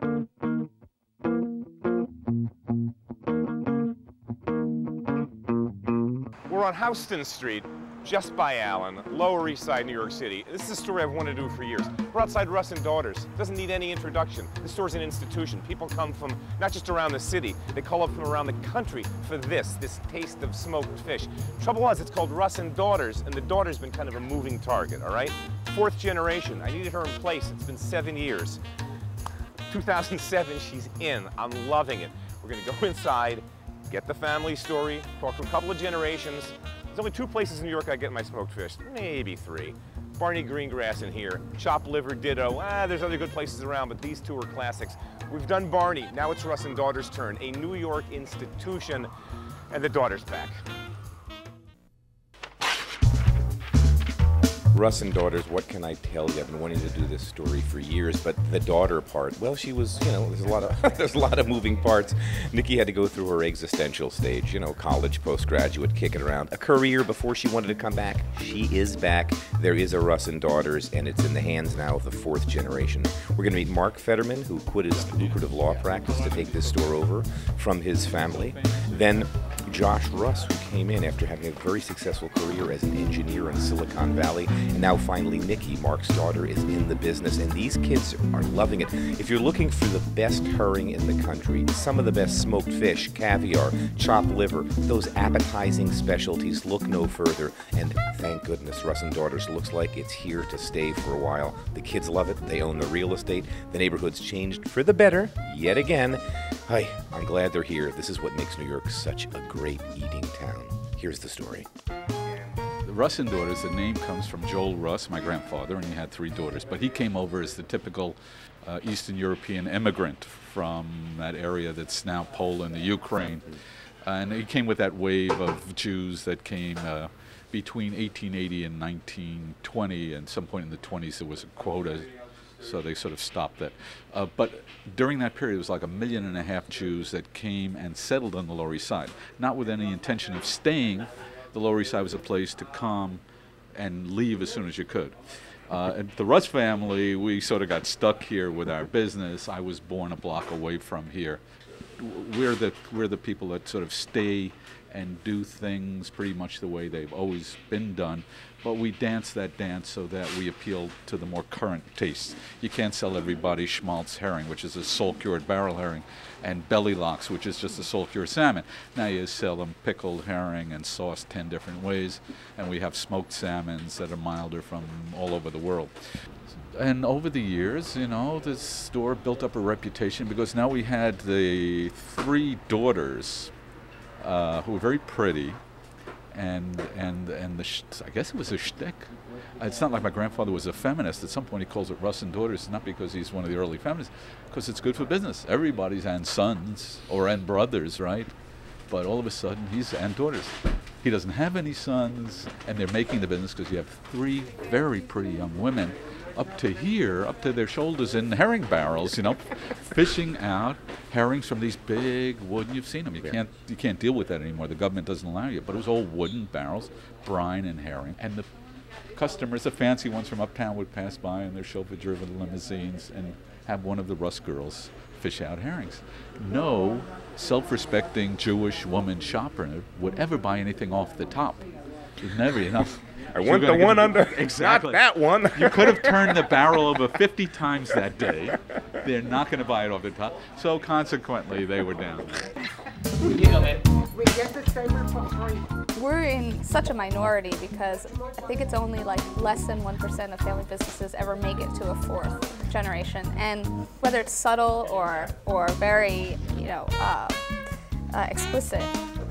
We're on Houston Street, just by Allen, Lower East Side, New York City. This is a story I've wanted to do for years. We're outside Russ Daughters. It doesn't need any introduction. This store's an institution. People come from not just around the city, they call up from around the country for this taste of smoked fish. Trouble was, it's called Russ Daughters, and the daughter's been kind of a moving target, all right? Fourth generation. I needed her in place. It's been 7 years. 2007, she's in. I'm loving it. We're gonna go inside, get the family story, talk to a couple of generations. There's only 2 places in New York I get my smoked fish, maybe 3. Barney Greengrass in here, chopped liver ditto. There's other good places around, but these 2 are classics. We've done Barney, now it's Russ Daughters' turn, a New York institution, and the daughter's back. Russ Daughters, what can I tell you? I've been wanting to do this story for years, but the daughter part, well, she was, you know, there's a lot of moving parts. Niki had to go through her existential stage, you know, college, postgraduate, kicking around. A career before she wanted to come back. She is back. There is a Russ Daughters, and it's in the hands now of the 4th generation. We're going to meet Mark Federman, who quit his lucrative law practice to take this store over from his family. Then Josh Russ, who came in after having a very successful career as an engineer in Silicon Valley. And now finally Niki, Mark's daughter, is in the business, and these kids are loving it. If you're looking for the best herring in the country, some of the best smoked fish, caviar, chopped liver, those appetizing specialties, look no further. And thank goodness Russ Daughters looks like it's here to stay for a while. The kids love it. They own the real estate. The neighborhood's changed for the better yet again. Hi, I'm glad they're here. This is what makes New York such a great eating town. Here's the story. The Russ Daughters, the name comes from Joel Russ, my grandfather, and he had 3 daughters. But he came over as the typical Eastern European immigrant from that area that's now Poland, the Ukraine. And he came with that wave of Jews that came between 1880 and 1920. And at some point in the 20s, there was a quota, so they sort of stopped that. But during that period, it was like 1.5 million Jews that came and settled on the Lower East Side, not with any intention of staying. The Lower East Side was a place to come and leave as soon as you could. And the Russ family, we sort of got stuck here with our business. I was born a block away from here. We're the people that sort of stay and do things pretty much the way they've always been done, but we dance that dance so that we appeal to the more current tastes. You can't sell everybody schmaltz herring, which is a salt-cured barrel herring, and belly locks, which is just a salt-cured salmon. Now you sell them pickled herring and sauced 10 different ways, and we have smoked salmons that are milder from all over the world. And over the years, you know, this store built up a reputation because now we had the 3 daughters who were very pretty, and I guess it was a shtick. It's not like my grandfather was a feminist. At some point he calls it Russ Daughters, not because he's one of the early feminists, because it's good for business. Everybody's and sons or and brothers, right? But all of a sudden he's and daughters. He doesn't have any sons, and they're making the business because you have 3 very pretty young women up to here, up to their shoulders in herring barrels, you know, fishing out herrings from these big wooden, you've seen them, you can't deal with that anymore, the government doesn't allow you, but it was all wooden barrels, brine and herring, and the customers, the fancy ones from uptown, would pass by in their chauffeur-driven limousines and have one of the Russ girls fish out herrings. No self-respecting Jewish woman shopper would ever buy anything off the top. There's never enough. I want the one under, exactly. Not that one. You could have turned the barrel over 50 times that day. They're not going to buy it off the top. So consequently, they were down. We get the favorite for free. We're in such a minority because I think it's only like less than 1% of family businesses ever make it to a 4th generation. And whether it's subtle or very, you know, explicit,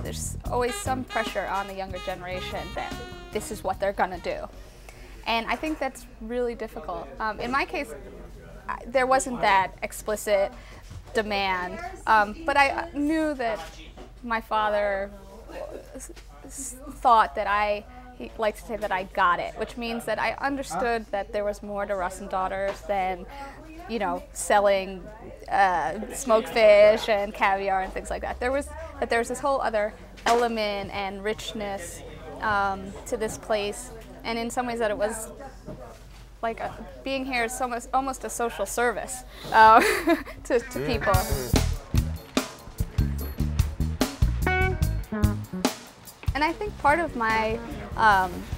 there's always some pressure on the younger generation that this is what they're gonna do. And I think that's really difficult. In my case, there wasn't that explicit demand, but I knew that my father thought that he liked to say that I got it, which means that I understood that there was more to Russ Daughters than, you know, selling smoked fish and caviar and things like that. There was this whole other element and richness to this place, and in some ways that it was like being here is almost a social service to people. And I think part of my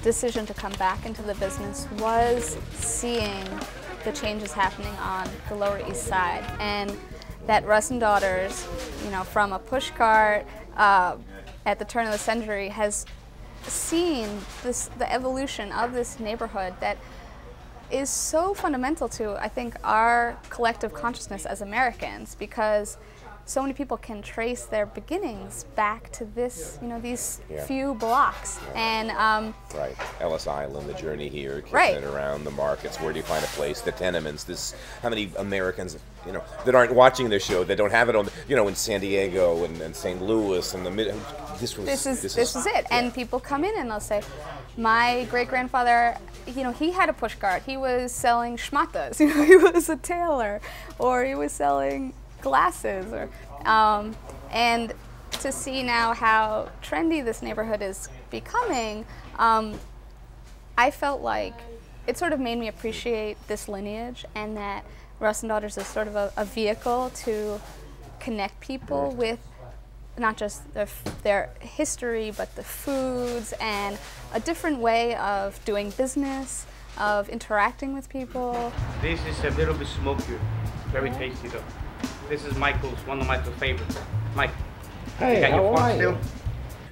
decision to come back into the business was seeing the changes happening on the Lower East Side, and that Russ Daughters, you know, from a push cart at the turn of the century, has seen the evolution of this neighborhood that is so fundamental to, I think, our collective consciousness as Americans, because so many people can trace their beginnings back to this, you know, these few blocks. And right, Ellis Island, the journey here, kicking right. it around the markets. Where do you find a place? The tenements. How many Americans, you know, that aren't watching this show that don't have it on, you know, in San Diego and St. Louis and the mid. This is it. And people come in and they'll say, my great-grandfather, you know, he had a push cart. He was selling schmatas. You know, he was a tailor, or he was selling glasses, or and to see now how trendy this neighborhood is becoming, I felt like it sort of made me appreciate this lineage, and that Russ Daughters is sort of a vehicle to connect people with not just their history, but the foods and a different way of doing business, of interacting with people. This is a little bit smokier, very tasty though. This is one of Michael's favorites. Mike, hey, you got your how fork are still?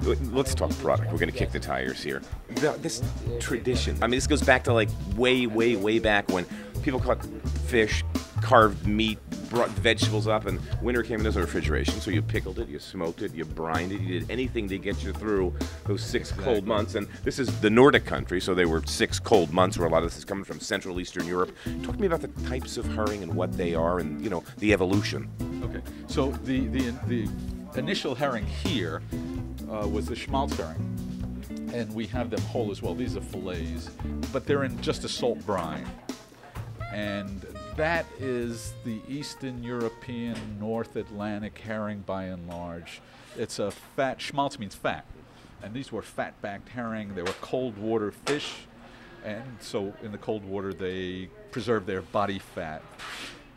you? Let's talk product. We're going to kick the tires here. This tradition, I mean, this goes back to like way, way, way back when people caught fish, carved meat, brought vegetables up, and winter came in as a refrigeration, so you pickled it, you smoked it, you brined it, you did anything to get you through those 6 cold months. And this is the Nordic country, so they were 6 cold months where a lot of this is coming from Central Eastern Europe. Talk to me about the types of herring and what they are and, you know, the evolution. Okay, so the initial herring here was the schmaltz herring, and we have them whole as well. These are fillets, but they're in just a salt brine. And that is the Eastern European, North Atlantic herring by and large. It's a fat, schmaltz means fat. And these were fat-backed herring. They were cold water fish. And so in the cold water, they preserve their body fat.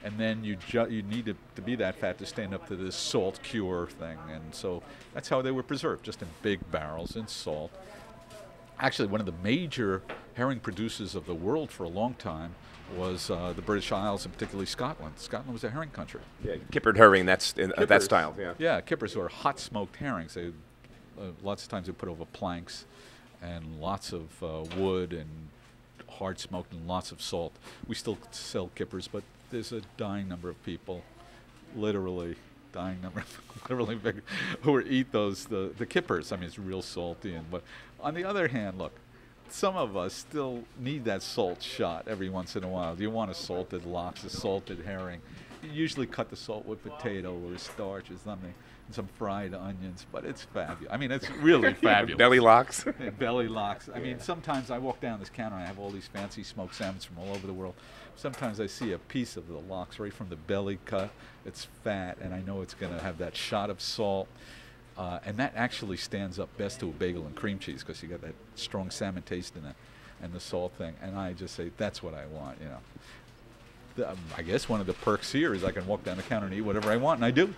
And then you need it to be that fat to stand up to this salt cure thing. And so that's how they were preserved, just in big barrels in salt. Actually, one of the major herring producers of the world for a long time was the British Isles, and particularly Scotland. Scotland was a herring country. Yeah, kippered herring, that's in that style. Yeah. Yeah, kippers are hot smoked herrings. They lots of times they put over planks, and lots of wood and hard smoked and lots of salt. We still sell kippers, but there's a dying number of people, literally dying number, literally big, who eat the kippers. I mean, it's real salty. But on the other hand, look, some of us still need that salt shot every once in a while. You want a salted lox, a salted herring. You usually cut the salt with potato or starch or something, and some fried onions, but it's fabulous. I mean, it's really fabulous. Belly lox? Yeah, belly lox. I mean, sometimes I walk down this counter and I have all these fancy smoked salmons from all over the world. Sometimes I see a piece of the lox right from the belly cut. It's fat, and I know it's going to have that shot of salt. And that actually stands up best to a bagel and cream cheese, because you got that strong salmon taste in it and the salt thing. And I just say, that's what I want, you know. I guess one of the perks here is I can walk down the counter and eat whatever I want, and I do.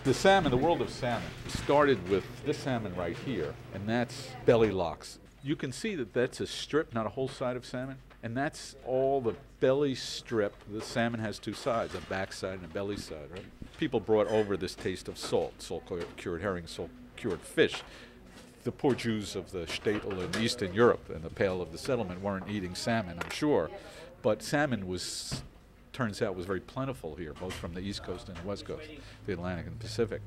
The salmon, the world of salmon, started with this salmon right here, and that's belly lox. You can see that that's a strip, not a whole side of salmon. And that's all the belly strip. The salmon has 2 sides, a back side and a belly side, right? People brought over this taste of salt, salt-cured herring, salt-cured fish. The poor Jews of the shtetl in Eastern Europe and the Pale of the Settlement weren't eating salmon, I'm sure. But salmon turns out, was very plentiful here, both from the East Coast and the West Coast, the Atlantic and Pacific.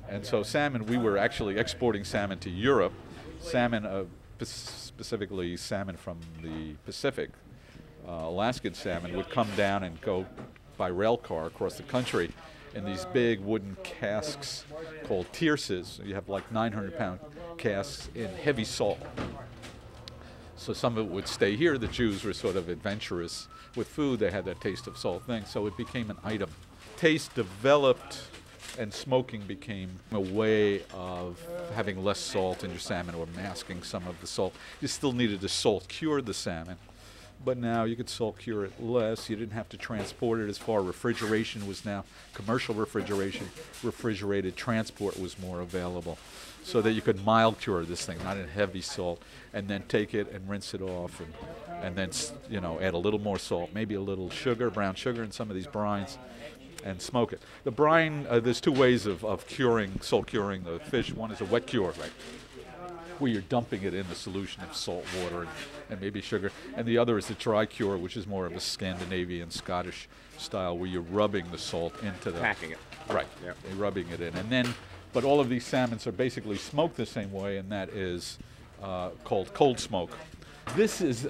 And so salmon, we were actually exporting salmon to Europe. Salmon, specifically salmon from the Pacific, Alaskan salmon, would come down and go by rail car across the country in these big wooden casks called tierces. You have like 900-pound casks in heavy salt. So some of it would stay here. The Jews were sort of adventurous with food. They had that taste of salt thing, so it became an item. Taste developed and smoking became a way of having less salt in your salmon or masking some of the salt. You still needed to salt cure the salmon, but now you could salt cure it less. You didn't have to transport it as far. Refrigeration was now, commercial refrigeration, refrigerated transport was more available, so that you could mild cure this thing, not in heavy salt, and then take it and rinse it off, and then add a little more salt, maybe a little sugar, brown sugar in some of these brines, and smoke it. The brine, there's two ways of salt curing the fish. One is a wet cure, where you're dumping it in a solution of salt water and maybe sugar, and the other is the dry cure, which is more of a Scandinavian, Scottish style, where you're rubbing the salt into the... Packing it. Right, Yep. You're rubbing it in. And then, but all of these salmons are basically smoked the same way, and that is called cold smoke. This is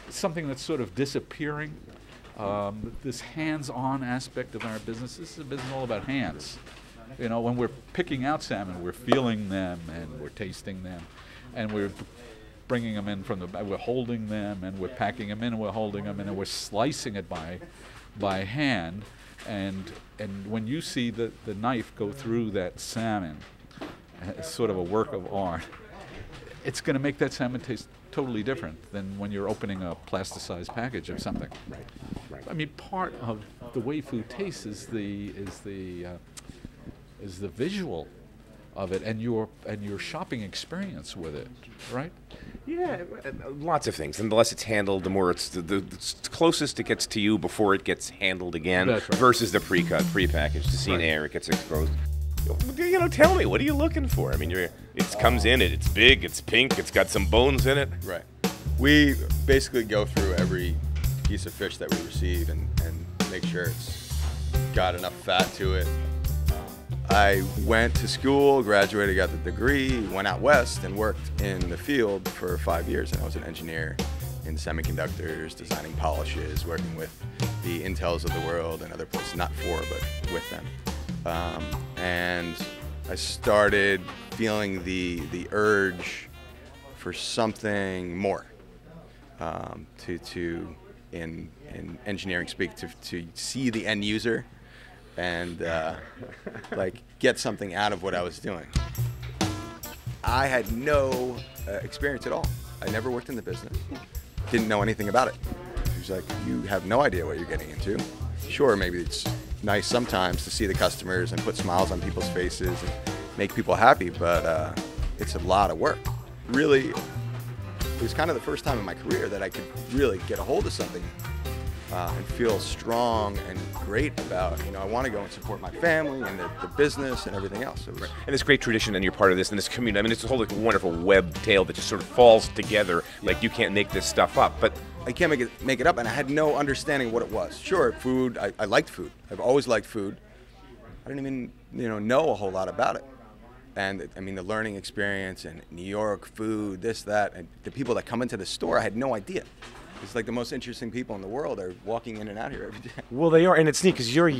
something that's sort of disappearing. This hands-on aspect of our business. This is a business all about hands. When we're picking out salmon, we're feeling them and we're tasting them, and we're bringing them in we're holding them and we're packing them in and we're holding them in and we're slicing it by hand. And when you see the knife go through that salmon, it's sort of a work of art. It's going to make that salmon taste totally different than when you're opening a plasticized package of something. Right. I mean, part of the way food tastes is the visual of it and your shopping experience with it, right? Yeah, lots of things. And the less it's handled, the more it's the closest it gets to you before it gets handled again. That's right. Versus the pre-packaged. To see an air, it gets exposed. Tell me, what are you looking for? I mean, it comes in it. It's big. It's pink. It's got some bones in it. Right. We basically go through every piece of fish that we receive and make sure it's got enough fat to it. I went to school, graduated, got the degree, went out west and worked in the field for 5 years. And I was an engineer in semiconductors, designing polishes, working with the Intels of the world and other places, not for, but with them. And I started feeling the urge for something more, in engineering speak, to see the end user and get something out of what I was doing. I had no experience at all. I never worked in the business. Didn't know anything about it. He was like, you have no idea what you're getting into. Sure, maybe it's nice sometimes to see the customers and put smiles on people's faces and make people happy, but it's a lot of work. Really, it was kind of the first time in my career that I could really get a hold of something and feel strong and great about, I want to go and support my family and the business and everything else. And this great tradition, and you're part of this, and this community. I mean, it's a whole wonderful web tale that just sort of falls together. Like, you can't make this stuff up, but I can't make it up, and I had no understanding of what it was. Sure, food, I liked food. I've always liked food. I didn't even, know a whole lot about it. And, I mean, the learning experience and New York food, this, that, and the people that come into the store, I had no idea. It's like the most interesting people in the world are walking in and out here every day. Well, they are, and it's neat because you're a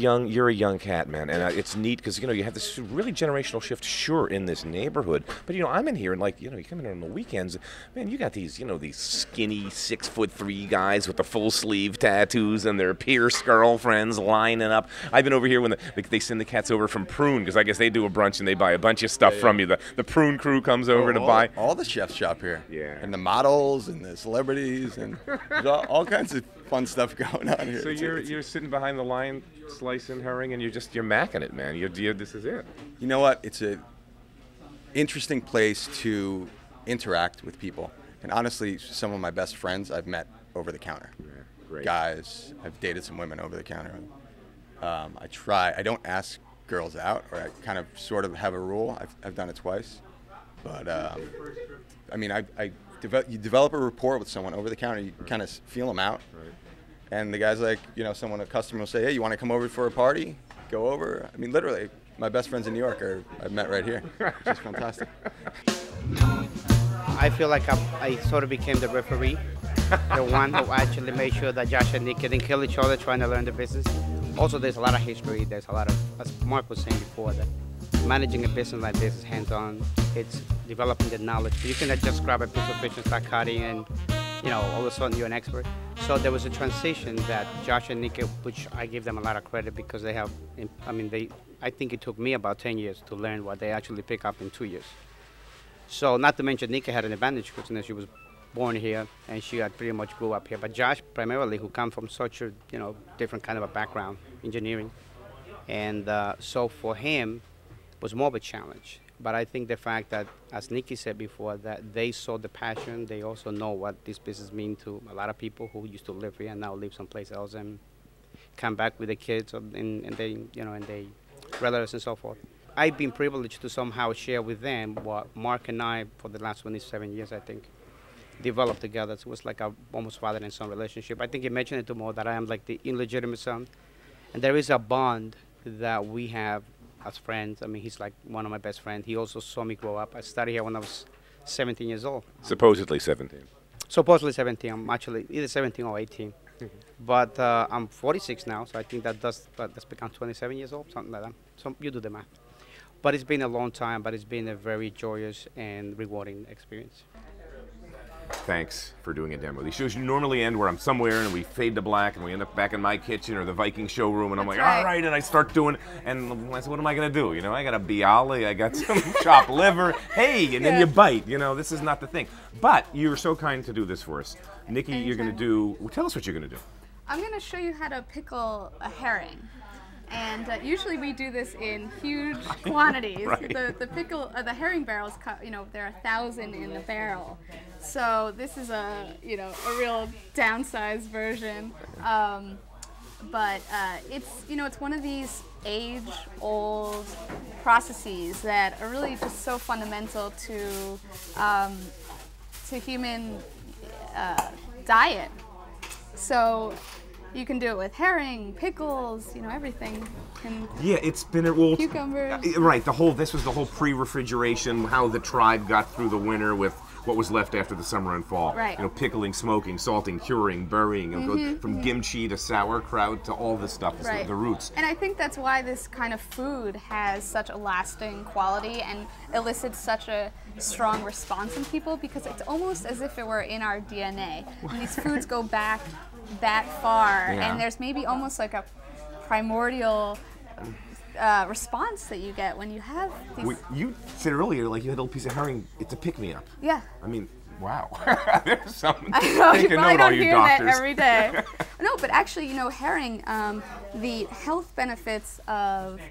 young cat, man, and it's neat because you have this really generational shift, sure, in this neighborhood. But I'm in here, and you come in here on the weekends, man. You got these, these skinny 6'3" guys with the full sleeve tattoos and their Pierce girlfriends lining up. I've been over here when they send the cats over from Prune because I guess they do a brunch and they buy a bunch of stuff from you. The Prune crew comes over to buy. All the chefs shop here. Yeah. And the models and the celebrities and. There's all kinds of fun stuff going on here. So you're sitting behind the line, slicing herring, and you're macking it, man. This is it. You know what? It's a interesting place to interact with people. And honestly, some of my best friends I've met over the counter. Yeah, great. Guys, I've dated some women over the counter. I don't ask girls out, or I kind of sort of have a rule. I've done it twice. But, you develop a rapport with someone over the counter. You kind of feel them out, right. And the guy's like, a customer will say, "Hey, you want to come over for a party? Go over." I mean, literally, my best friends in New York I've met right here, which is fantastic. I feel like I sort of became the referee, the one who actually made sure that Josh and Niki didn't kill each other trying to learn the business. Also, there's a lot of history. There's a lot of, as Mark was saying before, that managing a business like this is hands-on. It's developing the knowledge. You cannot just grab a piece of fish and start cutting and, all of a sudden you're an expert. So there was a transition that Josh and Niki, which I give them a lot of credit because they have, I think it took me about 10 years to learn what they actually pick up in 2 years. So not to mention Niki had an advantage because, you know, she was born here and she had pretty much grew up here. But Josh, primarily, who come from such a, you know, different kind of a background, engineering, and so for him was more of a challenge. But I think the fact that, as Niki said before, that they saw the passion, they also know what this business means to a lot of people who used to live here and now live someplace else and come back with the kids and they, you know, and they relatives and so forth. I've been privileged to somehow share with them what Mark and I, for the last 27 years, I think, developed together. So it was like a almost father and son relationship. I think he mentioned it to Mo that I am like the illegitimate son, and there is a bond that we have as friends. I mean, he's like one of my best friends. He also saw me grow up. I started here when I was 17 years old. Supposedly 17. Supposedly 17. I'm actually either 17 or 18. But I'm 46 now, so I think that's become 27 years old, something like that. So you do the math. But it's been a long time, but it's been a very joyous and rewarding experience. Thanks for doing a demo. These shows normally end where I'm somewhere and we fade to black and we end up back in my kitchen or the Viking showroom and I'm like, all right, and I start doing, and I said, what am I going to do? You know, I got a bialy, I got some chopped liver, hey, and then you bite. You know, this is not the thing. But you were so kind to do this for us. Niki, you're going to do, well, tell us what you're going to do. I'm going to show you how to pickle a herring. And usually we do this in huge quantities. Right. The herring barrels, you know, there are 1,000 in a barrel. So this is a real downsized version. But it's, you know, it's one of these age-old processes that are really just so fundamental to human diet. So you can do it with herring, pickles, you know, everything. Yeah, it's been a cucumbers. Right, this was the whole pre-refrigeration, how the tribe got through the winter with what was left after the summer and fall. Right. You know, pickling, smoking, salting, curing, burying, from kimchi to sauerkraut to all this stuff, Right. the roots. And I think that's why this kind of food has such a lasting quality and elicits such a strong response in people, because it's almost as if it were in our DNA. And these foods go back that far, and there's maybe almost like a primordial response that you get when you have these. You said earlier, like you had a little piece of herring. It's a pick-me-up. Yeah. I mean, wow. There's something. I know, Take you a probably note, all don't you hear doctors. that every day. No, but actually, you know, herring, the health benefits of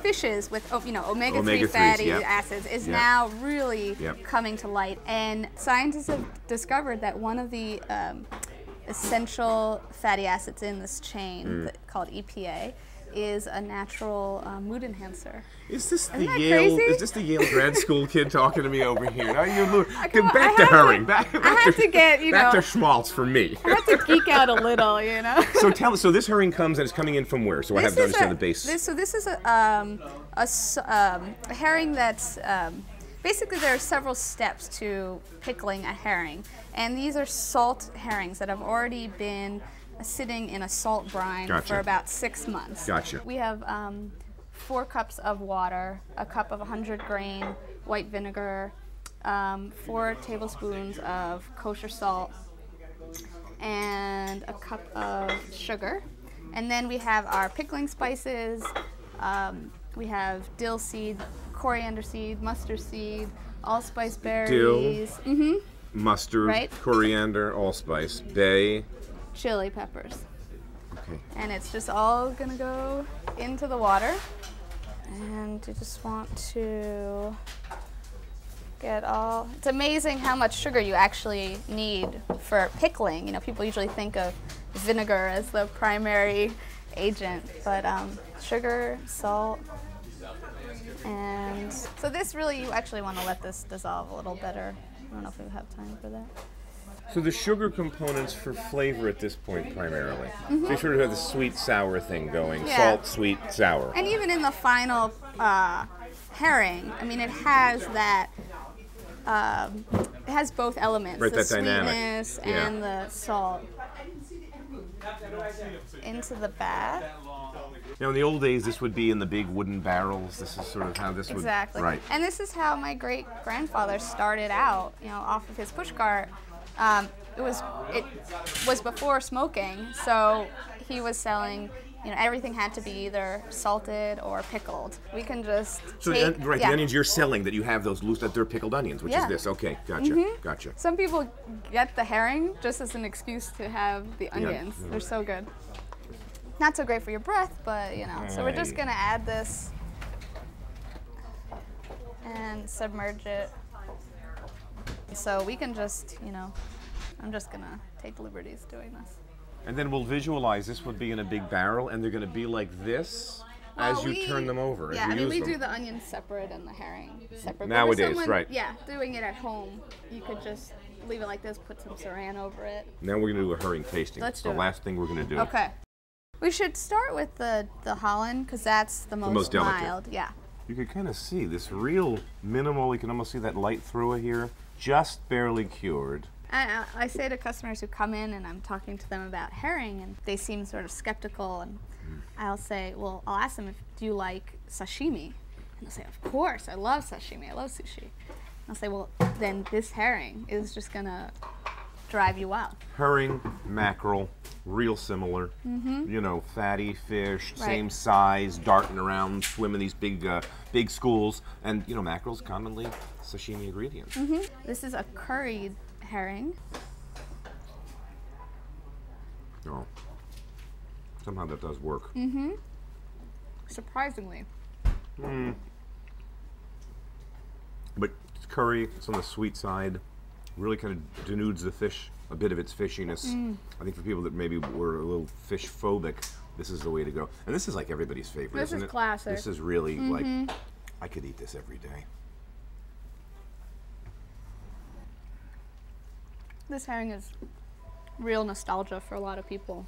fishes with, you know, omega-3 fatty acids is now really coming to light. And scientists have discovered that one of the essential fatty acids in this chain, called EPA, is a natural mood enhancer. Is this the that Yale? crazy? Is this the Yale grad school kid talking to me over here? Now you on, back to herring. Back I have to get, you back know, to schmaltz for me. I have to geek out a little, you know. So tell us. So this herring comes and it's coming in from where? So I have to understand the base. This is a herring that's. Basically, there are several steps to pickling a herring, and these are salt herrings that have already been sitting in a salt brine for about 6 months. Gotcha. We have 4 cups of water, a cup of 100-grain white vinegar, 4 tablespoons of kosher salt, and a cup of sugar. And then we have our pickling spices. We have dill seed, coriander seed, mustard seed, allspice berries. Dill, mustard, coriander, allspice, bay. Chili peppers. Okay. And it's just all gonna go into the water. And you just want to get all, it's amazing how much sugar you actually need for pickling. You know, people usually think of vinegar as the primary agent, but sugar, salt, and so this really, you actually want to let this dissolve a little better. I don't know if we have time for that. So the sugar components for flavor at this point primarily. So you sort of have the sweet sour thing going. Salt, sweet, sour. And even in the final herring, I mean, it has that. It has both elements, Right, the that dynamic. sweetness and the salt. Into the bath. Now, in the old days, this would be in the big wooden barrels. This is sort of how this would. Exactly. Right. And this is how my great grandfather started out. You know, off of his pushcart. It was before smoking, so he was selling everything had to be either salted or pickled. We can just So take, the onions you're selling that you have those loose, that they're pickled onions, which is Yeah. this. Okay, gotcha, gotcha. Some people get the herring just as an excuse to have the onions. They're so good. Not so great for your breath, but So we're just gonna add this and submerge it. So we can just, I'm just gonna take liberties doing this. And then we'll visualize this would be in a big barrel, and they're going to be like this as you turn them over. Yeah, as you use we them. do the onions separate and the herring separate. But Nowadays, with someone, right. Yeah, doing it at home, you could just leave it like this, put some saran over it. Now we're going to do a herring tasting. Let's It's do the it. last thing we're going to do. Okay. We should start with the Holland, because that's the most delicate. mild. Yeah. You can kind of see this real minimal, you can almost see that light through it here, just barely cured. I say to customers who come in and I'm talking to them about herring and they seem sort of skeptical, and I'll say, well, I'll ask them, do you like sashimi? And they'll say, of course, I love sashimi, I love sushi. And I'll say, well, then this herring is just gonna drive you wild. Herring, mackerel, real similar. Fatty fish, Right. same size, darting around, swimming these big schools. And, mackerel's commonly sashimi ingredients. This is a curried herring. Oh. Somehow that does work. Surprisingly. But it's curry, it's on the sweet side. Really kind of denudes the fish, a bit of its fishiness. I think for people that maybe were a little fish phobic, this is the way to go. And this is like everybody's favorite, This isn't is it? classic. This is really like, I could eat this every day. This herring is real nostalgia for a lot of people.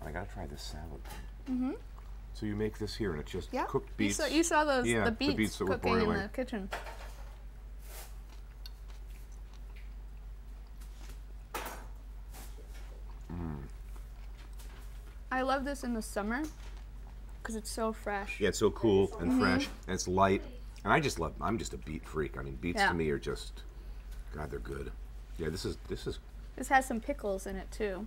I gotta try this salad. So you make this here, and it's just Yeah. cooked beets. You saw those Yeah, the the beets, beets that were cooking in boiling. the kitchen. I love this in the summer because it's so fresh. Yeah, it's so cool and fresh, and it's light. And I'm just a beet freak. I mean, beets Yeah. to me are just, God, they're good. Yeah, this is. This has some pickles in it too.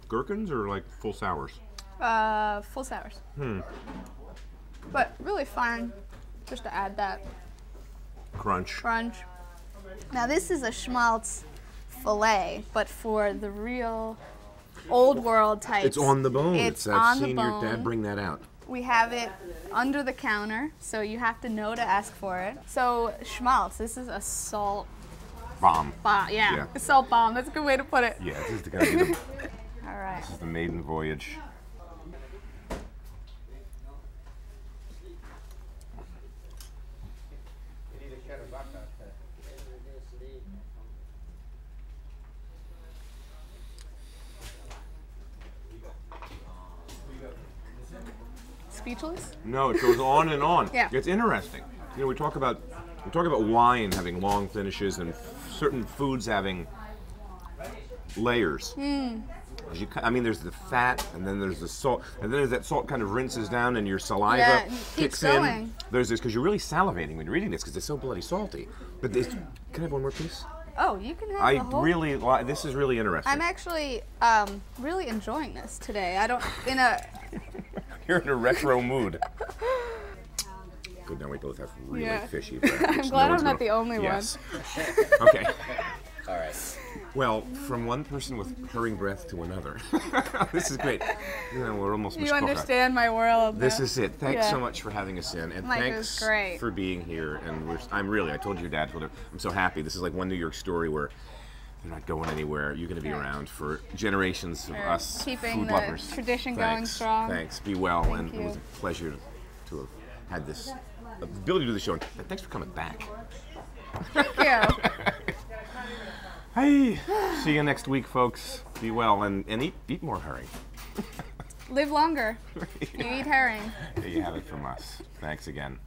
Gherkins or like full sours? Full sours. But really fun just to add that Crunch. crunch. Now this is a schmaltz fillet, but for the real old world types. It's on the bone. It's I've on the seen your dad bone. bring that out. We have it under the counter, so you have to know to ask for it. So schmaltz, this is a salt Bomb. bomb. Yeah. Yeah, a salt bomb. That's a good way to put it. Yeah, this is gonna be All right. the maiden voyage. Speechless? No, it goes on and on. Yeah. It's interesting. We talk about wine having long finishes and certain foods having layers. There's the fat, and then there's the salt, and then as that salt kind of rinses down and your saliva Yeah, it kicks keeps in. going. There's this, because you're really salivating when you're eating this, because it's so bloody salty. But this, can I have one more piece? Oh, you can have the whole. This is really interesting. I'm actually really enjoying this today. I don't You're in a retro mood. Good, now we both have really Yeah. fishy breath. I'm which glad no one's I'm not gonna- the only yes. Okay. All right. Well, from one person with purring breath to another. This is great. We're almost You Miss Coca. understand my world. This now. is it. Thanks Yeah. so much for having us in, and Mike, it thanks was great. for being here. And I told your dad, I'm so happy. This is like one New York story where they're not going anywhere. You're going to be Yeah. around for generations of For us keeping food the lovers. tradition going Thanks. strong. Thanks. Be well, and you. it was a pleasure to have had this ability to do the show. And thanks for coming back. Thank you. Hey, see you next week, folks. Be well and eat more herring. Live longer. You eat herring. There you have it from us. Thanks again.